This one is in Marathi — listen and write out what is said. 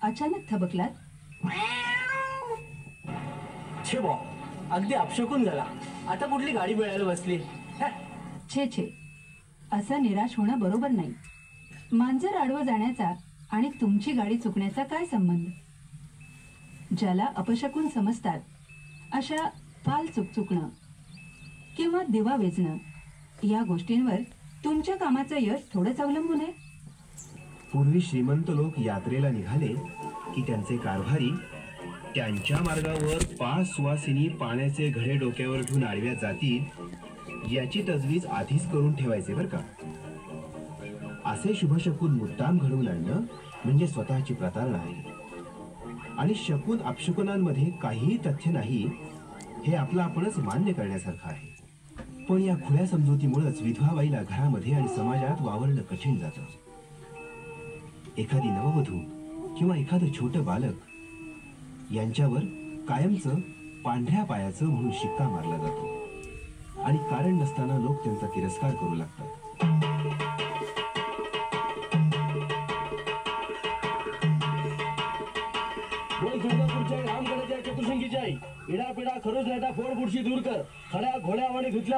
अचानक थबकलात? छे बॉ, अगदी अपशकून झाला. आता कुठली गाडी मिळायला बसली. छे छे, असं निराश होणं बरोबर नाही. मांजर आडवं जाण्याचा आणि तुमची गाडी चुकण्याचा काय संबंध? ज्याला अपशकून समजतात अशा फाल चुकणं किंवा दिवा वेचणं या गोष्टींवर तुमच्या कामाचं यश थोडंच अवलंबून आहे. पूर्वी श्रीमंत लोक यात्रेला निघाले की त्यांचे कारभारी त्यांच्या मार्गावर 5 सुवासिनी पाण्याचे घडे डोक्यावर घेऊन आडव्या जातील याची तजवीज आधीच करून ठेवायचे बर का. असे शुभशकून मुद्दाम घडवून आणणं म्हणजे स्वतःची प्रतारणा आहे. आणि शकून अपशकुनांमध्ये काहीही तथ्य नाही हे आपलं आपणच मान्य करण्यासारखं आहे. पण या खुल्या समजुतीमुळेच विधवा बाईला घरामध्ये आणि समाजात वावरणं कठीण जातं. एखादी नववधू किंवा एखादं छोटं बालक यांच्यावर कायमचं पांढऱ्या पायाचं म्हणून शिक्का मारला जातो आणि कारण नसताना लोक त्यांचा तिरस्कार करू लागतात. बोल दुर्गापूरच्या रामगडाच्या चतुर्शंगीच्या इडा पिडा खरोच नाही फोड बुडशी दूर कर. खड्या घोड्या आणि धुतल्या